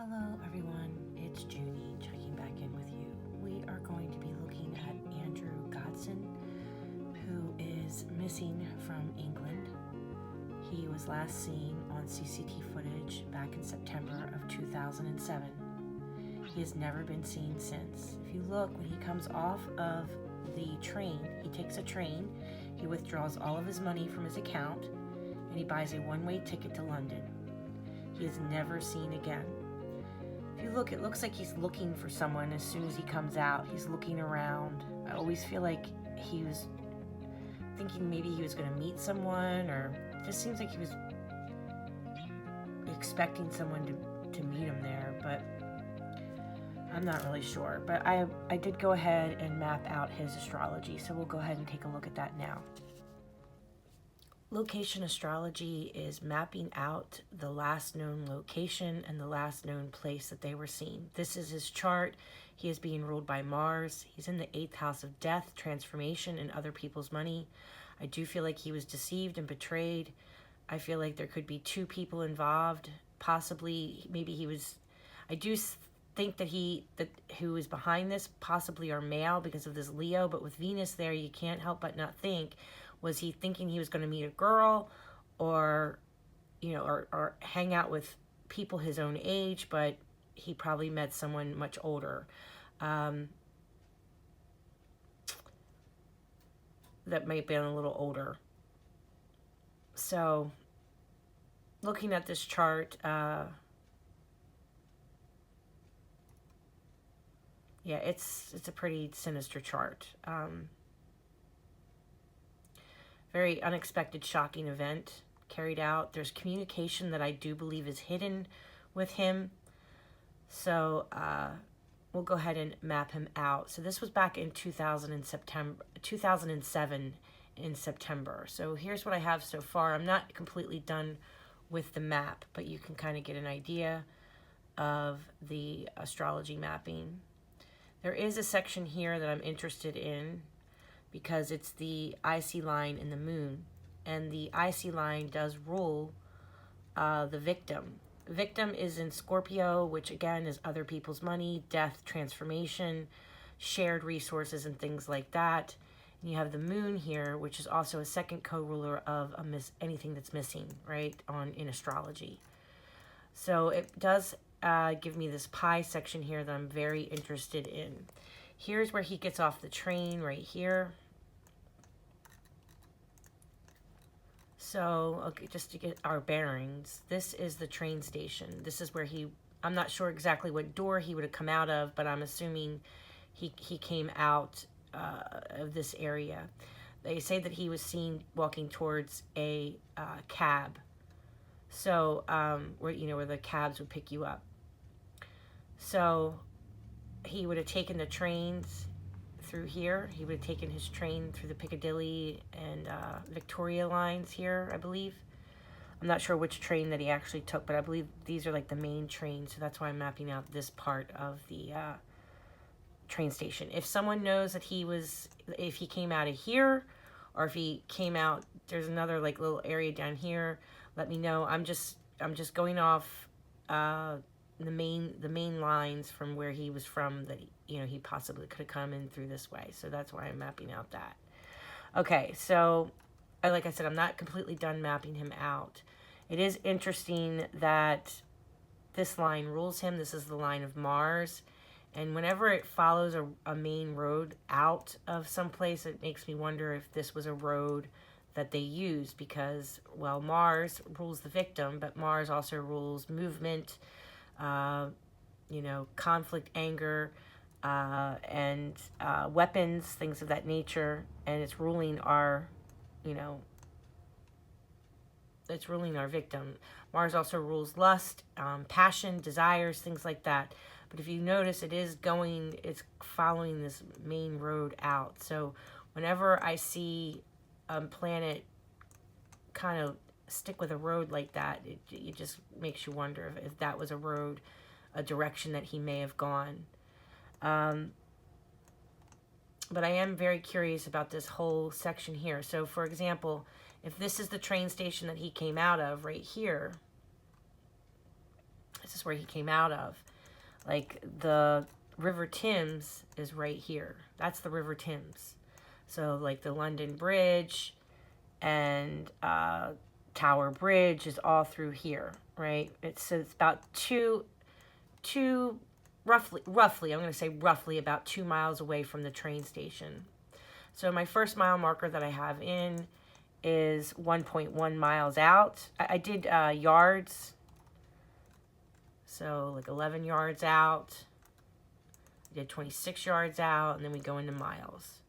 Hello everyone, it's Judy checking back in with you. We are going to be looking at Andrew Gosden, who is missing from England. He was last seen on CCTV footage back in September of 2007. He has never been seen since. If you look, when he comes off of the train, he takes a train, he withdraws all of his money from his account, and he buys a one-way ticket to London. He is never seen again. If you look, it looks like he's looking for someone as soon as he comes out. He's looking around. I always feel like he was thinking maybe he was going to meet someone, or it just seems like he was expecting someone to meet him there, but I'm not really sure. But I did go ahead and map out his astrology, so we'll go ahead and take a look at that now. Location astrology is mapping out the last known location and the last known place that they were seen. This is his chart. He is being ruled by Mars. He's in the 8th house of death, transformation, and other people's money. I do feel like he was deceived and betrayed. I feel like there could be two people involved. Possibly, maybe he was... I do think that who is behind this possibly are male because of this Leo, but with Venus there, you can't help but not think, was he thinking he was going to meet a girl or, or hang out with people his own age, but he probably met someone much older. That may have been a little older. So, looking at this chart, yeah, it's a pretty sinister chart. Very unexpected, shocking event carried out. There's communication that I do believe is hidden with him. So we'll go ahead and map him out. So this was back in 2007 in September. So here's what I have so far. I'm not completely done with the map, but you can kind of get an idea of the astrology mapping. There is a section here that I'm interested in, because it's the IC line in the moon. And the IC line does rule the victim. Victim is in Scorpio, which again is other people's money, death, transformation, shared resources, and things like that. And you have the moon here, which is also a second co-ruler of anything that's missing, right, in astrology. So it does give me this pie section here that I'm very interested in. Here's where he gets off the train, right here. So, okay, just to get our bearings, this is the train station. This is where I'm not sure exactly what door he would have come out of, but I'm assuming he came out of this area. They say that he was seen walking towards a cab. So, where the cabs would pick you up. So, he would have taken the trains through here. He would have taken his train through the Piccadilly and Victoria lines here, I believe. I'm not sure which train that he actually took, but I believe these are like the main trains, so that's why I'm mapping out this part of the train station. If someone knows that if he came out of here, or if he came out, there's another like little area down here, let me know. I'm just going off the main lines from where he was from, that he possibly could have come in through this way. So that's why I'm mapping out that. Okay, so like I said, I'm not completely done mapping him out. It is interesting that this line rules him. This is the line of Mars. And whenever it follows a main road out of someplace, it makes me wonder if this was a road that they used, because, well, Mars rules the victim, but Mars also rules movement, conflict, anger, and weapons, things of that nature. And it's ruling our victim. Mars also rules lust, passion, desires, things like that. But if you notice, it's following this main road out. So whenever I see a planet kind of stick with a road like that, it just makes you wonder if that was a road, a direction that he may have gone. But I am very curious about this whole section here. So for example, if this is the train station that he came out of right here, This is where he came out of. Like the River Thames is right here. That's the River Thames. So like the London Bridge and Tower Bridge is all through here, right? It's about roughly, I'm going to say roughly about 2 miles away from the train station. So my first mile marker that I have in is 1.1 miles out. I did yards, so like 11 yards out. I did 26 yards out, and then we go into miles.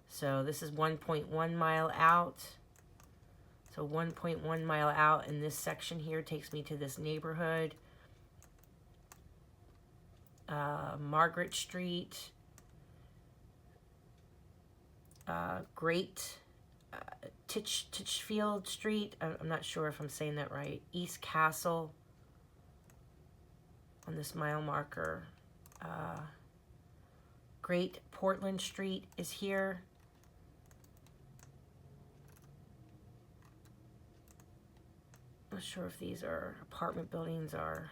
So this is 1.1 mile out. So 1.1 mile out, and this section here takes me to this neighborhood. Margaret Street, Great Titchfield Street. I'm not sure if I'm saying that right. East Castle on this mile marker. Great Portland Street is here. I'm not sure if these are apartment buildings or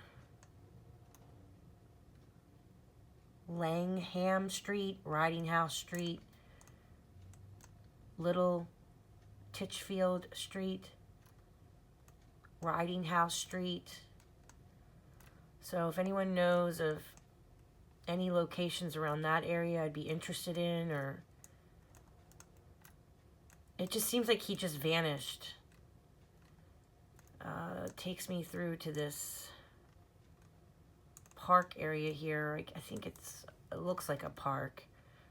Langham Street, Riding House Street, Little Titchfield Street, Riding House Street. So if anyone knows of any locations around that area I'd be interested in, or it just seems like he just vanished. Takes me through to this park area here. I think it looks like a park.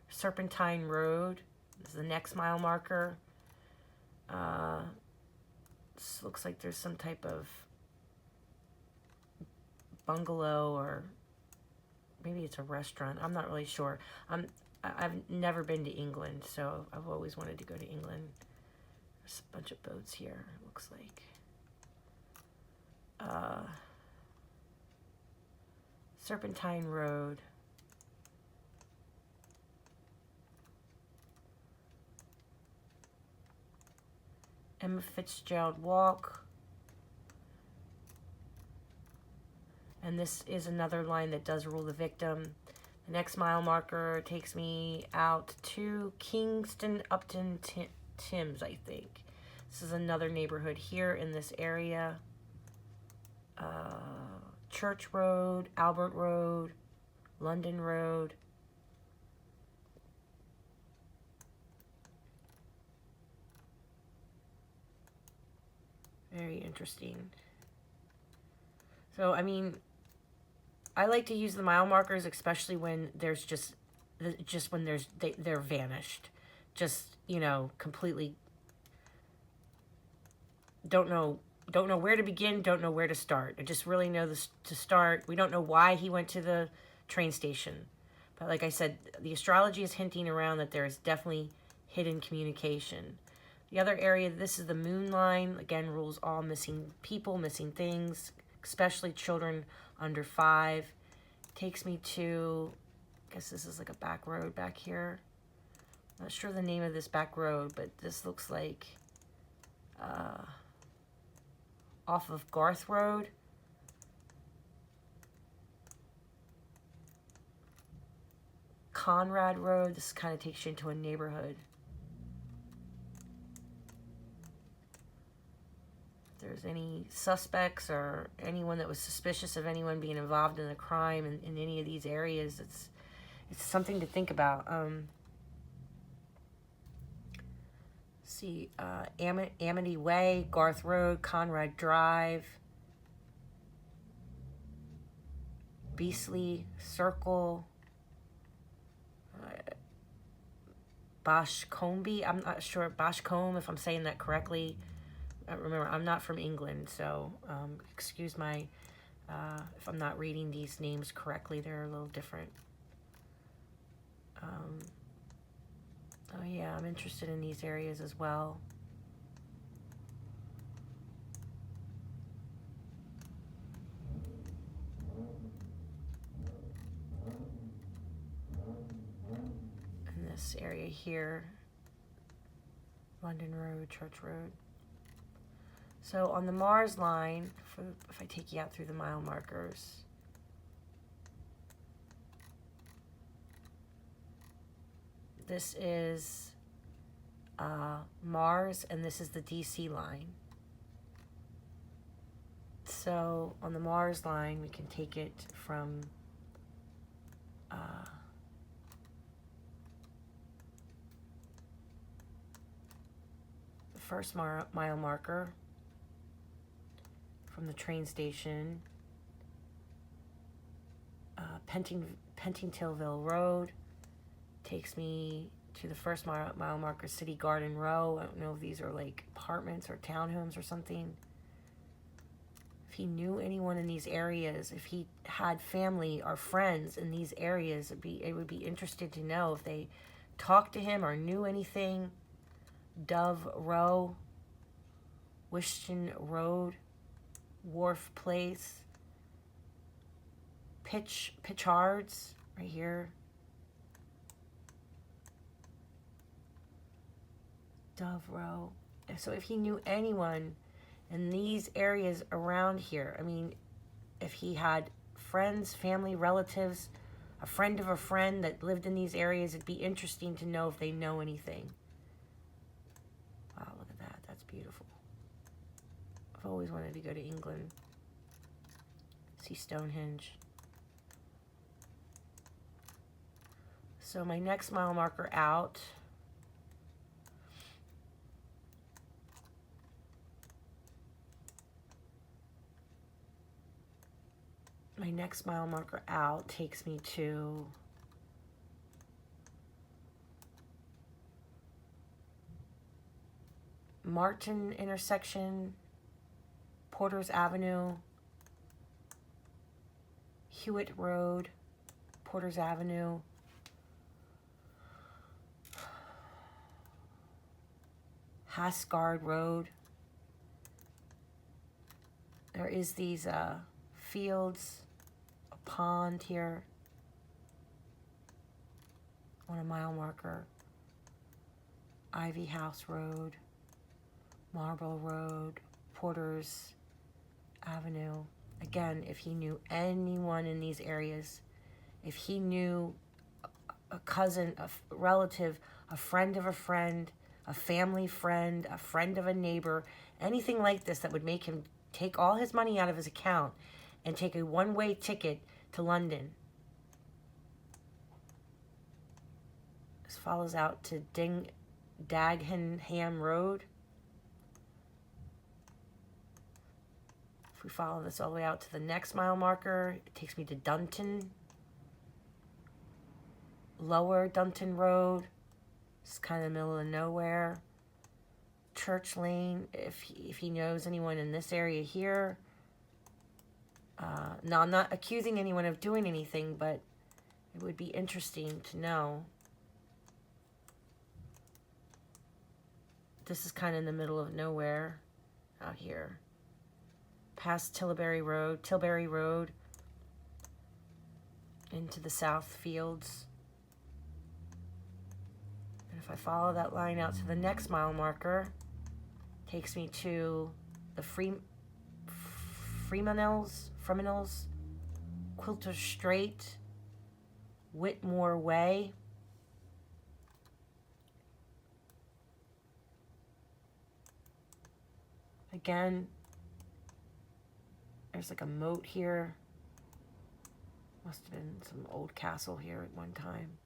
Serpentine Road is the next mile marker. This looks like there's some type of bungalow, or maybe it's a restaurant. I'm not really sure. I've never been to England, so I've always wanted to go to England. There's a bunch of boats here, it looks like. Serpentine Road. Emma Fitzgerald Walk. And this is another line that does rule the victim. The next mile marker takes me out to Kingston Upton Thames, I think. This is another neighborhood here in this area. Church Road, Albert Road, London Road. Very interesting. So, I mean, I like to use the mile markers, especially when there's just when they're vanished. Just, you know, completely don't know where to begin, don't know where to start. I just really know this to start. We don't know why he went to the train station. But like I said, the astrology is hinting around that there is definitely hidden communication. The other area, this is the moon line. Again, rules all missing people, missing things, especially children under 5. Takes me to, I guess this is like a back road back here. Not sure the name of this back road, but this looks like off of Garth Road. Conrad Road. This kind of takes you into a neighborhood. If there's any suspects or anyone that was suspicious of anyone being involved in a crime in any of these areas, it's something to think about. See, Amity Way, Garth Road, Conrad Drive, Beasley Circle, Boshcombe. I'm not sure, Boshcombe, if I'm saying that correctly. Remember, I'm not from England, so excuse my, if I'm not reading these names correctly, they're a little different. Oh yeah, I'm interested in these areas as well. In this area here, London Road, Church Road. So on the Mars line, if I take you out through the mile markers, this is Mars, and this is the DC line. So on the Mars line, we can take it from the first mile marker from the train station, Pentingtonville Road, takes me to the first mile marker, City Garden Row. I don't know if these are like apartments or townhomes or something. If he knew anyone in these areas, if he had family or friends in these areas, it would be interesting to know if they talked to him or knew anything. Dove Row, Wishton Road, Wharf Place, Pitchards, right here. Dove Row. So if he knew anyone in these areas around here, I mean, if he had friends, family, relatives, a friend of a friend that lived in these areas, it'd be interesting to know if they know anything. Wow, look at that. That's beautiful. I've always wanted to go to England. See Stonehenge. So my next mile marker out, takes me to Martin intersection, Porter's Avenue, Hewitt Road, Porter's Avenue, Hasgard Road. There is these fields, a pond here on a mile marker, Ivy House Road, Marble Road, Porter's Avenue. Again, if he knew anyone in these areas, if he knew a cousin, a relative, a friend of a friend, a family friend, a friend of a neighbor, anything like this that would make him take all his money out of his account and take a one-way ticket to London. This follows out to Dagenham Road. If we follow this all the way out to the next mile marker, it takes me to Dunton. Lower Dunton Road. It's kind of the middle of nowhere. Church Lane, if he knows anyone in this area here. Now, I'm not accusing anyone of doing anything, but it would be interesting to know. This is kind of in the middle of nowhere out here. Past Tilbury Road, into the South Fields. And if I follow that line out to the next mile marker, takes me to the Fremanels, Quilter Strait, Whitmore Way. Again, there's like a moat here. Must have been some old castle here at one time.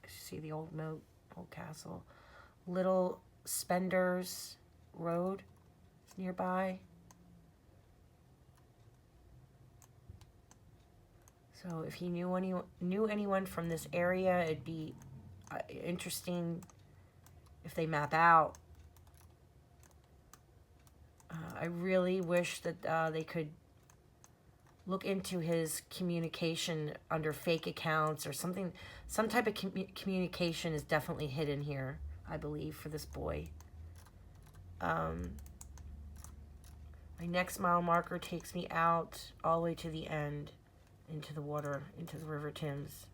You see the old moat, old castle. Little Spenders Road is nearby. So if he knew anyone from this area, it'd be interesting if they map out. I really wish that they could look into his communication under fake accounts or something. Some type of communication is definitely hidden here, I believe, for this boy. My next mile marker takes me out all the way to the end, into the water, into the River Thames.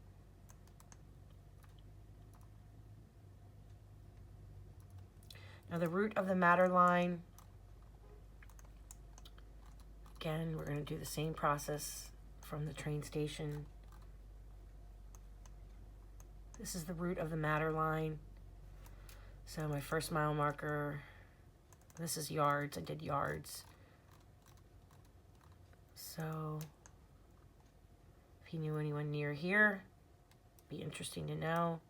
Now the root of the matter line Again, we're going to do the same process from the train station. This is the root of the matter line. So my first mile marker, this is yards. I did yards. So if he knew anyone near here, be interesting to know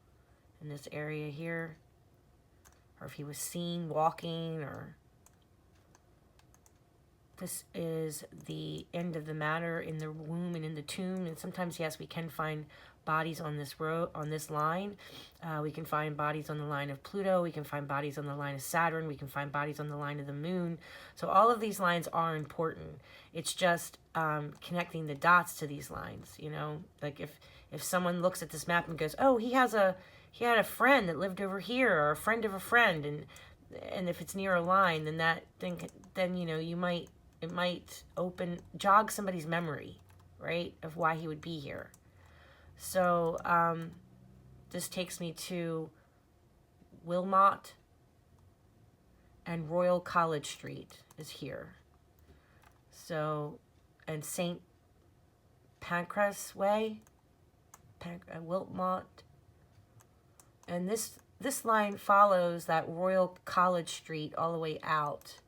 in this area here, or if he was seen walking, or this is the end of the matter in the womb and in the tomb. And sometimes, yes, we can find bodies on this road, on this line. We can find bodies on the line of Pluto. We can find bodies on the line of Saturn. We can find bodies on the line of the moon. So all of these lines are important. It's just connecting the dots to these lines. You know, like if someone looks at this map and goes, "Oh, he had a friend that lived over here, or a friend of a friend," and if it's near a line, then you know, it might jog somebody's memory, right, of why he would be here. So this takes me to Wilmot, and Royal College Street is here. So, and St. Pancras Way, Wilmot, and this line follows that Royal College Street all the way out.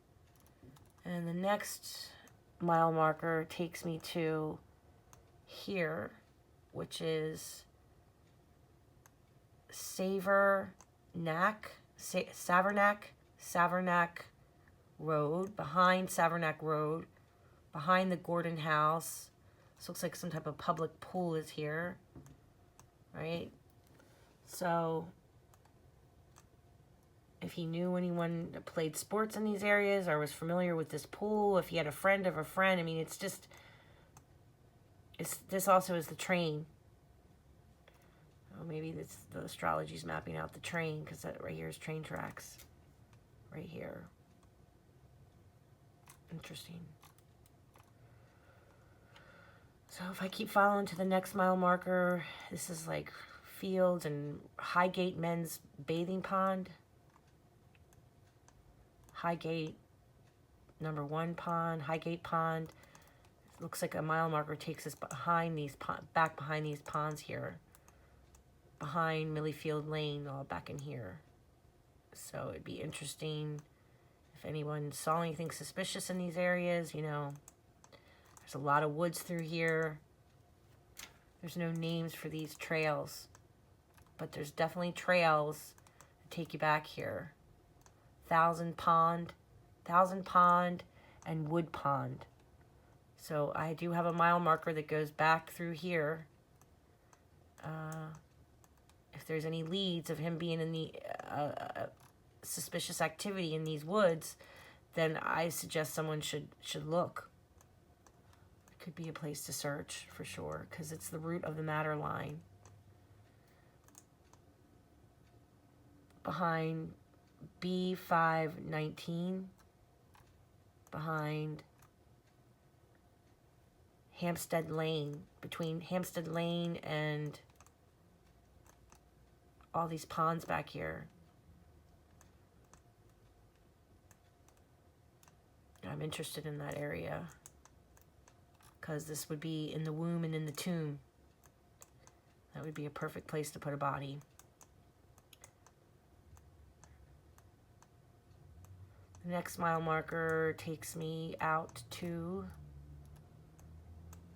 And the next mile marker takes me to here, which is Savernac Road, behind Savernac Road, behind the Gordon House. This looks like some type of public pool is here, right? So if he knew anyone that played sports in these areas or was familiar with this pool, if he had a friend of a friend, I mean, this also is the train. Oh, maybe the astrology's mapping out the train, because that right here is train tracks. Right here. Interesting. So if I keep following to the next mile marker, this is like fields and Highgate Men's Bathing Pond. Highgate #1 pond, Highgate Pond. It looks like a mile marker takes us behind these back behind these ponds here. Behind Milliefield Lane, all back in here. So it'd be interesting if anyone saw anything suspicious in these areas. You know, there's a lot of woods through here. There's no names for these trails, but there's definitely trails that take you back here. Thousand Pond, and Wood Pond. So I do have a mile marker that goes back through here. If there's any leads of him being in the suspicious activity in these woods, then I suggest someone should look. It could be a place to search for sure, because it's the root of the matter line. Behind B519, behind Hampstead Lane, between Hampstead Lane and all these ponds back here. I'm interested in that area because this would be in the womb and in the tomb. That would be a perfect place to put a body. The next mile marker takes me out to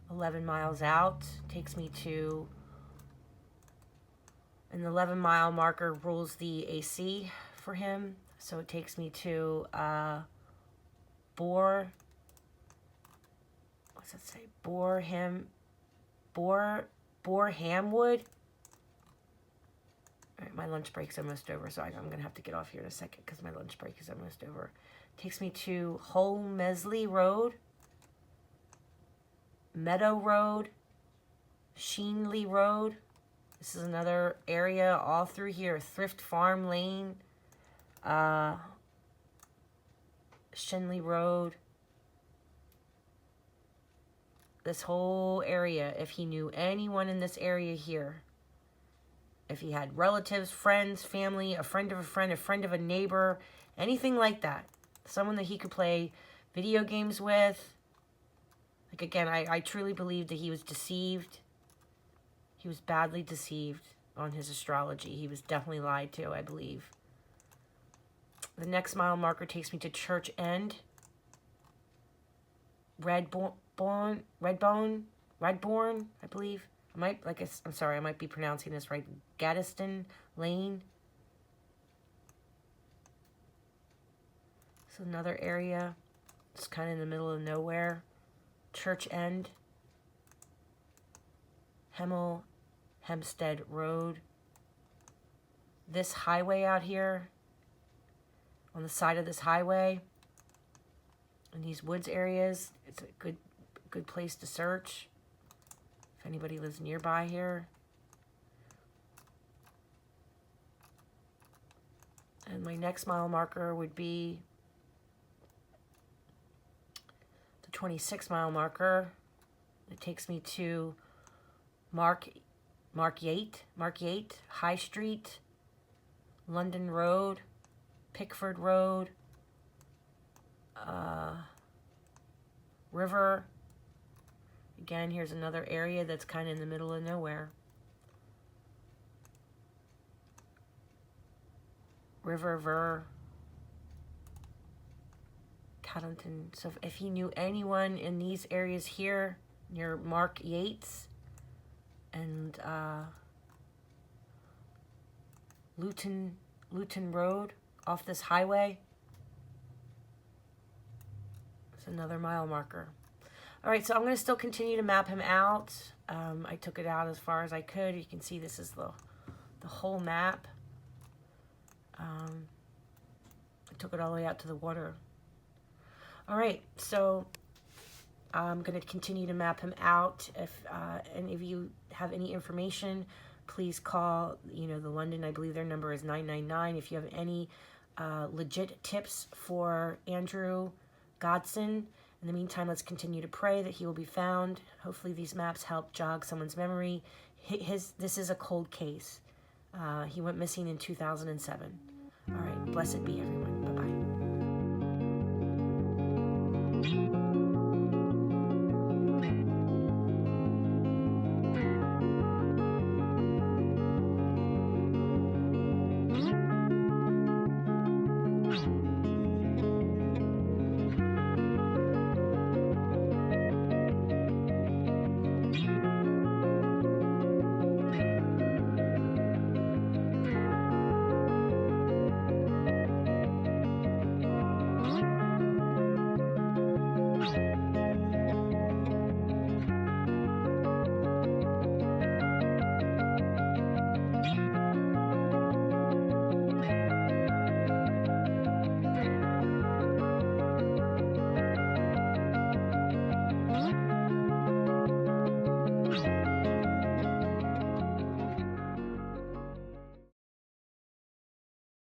11 miles out, takes me to, and the 11 mile marker rules the AC for him. So it takes me to Borehamwood. All right, my lunch break's almost over, so I'm going to have to get off here in a second because my lunch break is almost over. Takes me to Holmesley Road, Meadow Road, Sheenley Road. This is another area all through here. Thrift Farm Lane, Shenley Road. This whole area, if he knew anyone in this area here, if he had relatives, friends, family, a friend of a friend of a neighbor, anything like that, someone that he could play video games with, again, I truly believe that he was deceived. He was badly deceived on his astrology. He was definitely lied to, I believe. The next mile marker takes me to Church End. Redbourne, I believe. I'm sorry, I might be pronouncing this right. Gosden Lane. It's another area. It's kind of in the middle of nowhere. Church End. Hempstead Road. This highway out here, on the side of this highway, in these woods areas, it's a good place to search if anybody lives nearby here. And my next mile marker would be the 26 mile marker. It takes me to Mark Yate, High Street, London Road, Pickford Road, River. Again, here's another area that's kind of in the middle of nowhere. River, Caddington. So if he knew anyone in these areas here near Mark Yates and Luton Road off this highway, it's another mile marker. All right, so I'm going to still continue to map him out. I took it out as far as I could. You can see this is the whole map. I took it all the way out to the water. All right, so I'm going to continue to map him out. If any of you have any information, please call, the London, I believe their number is 999. If you have any legit tips for Andrew Gosden. In the meantime, let's continue to pray that he will be found. Hopefully these maps help jog someone's memory. This is a cold case. He went missing in 2007. All right, blessed be everyone.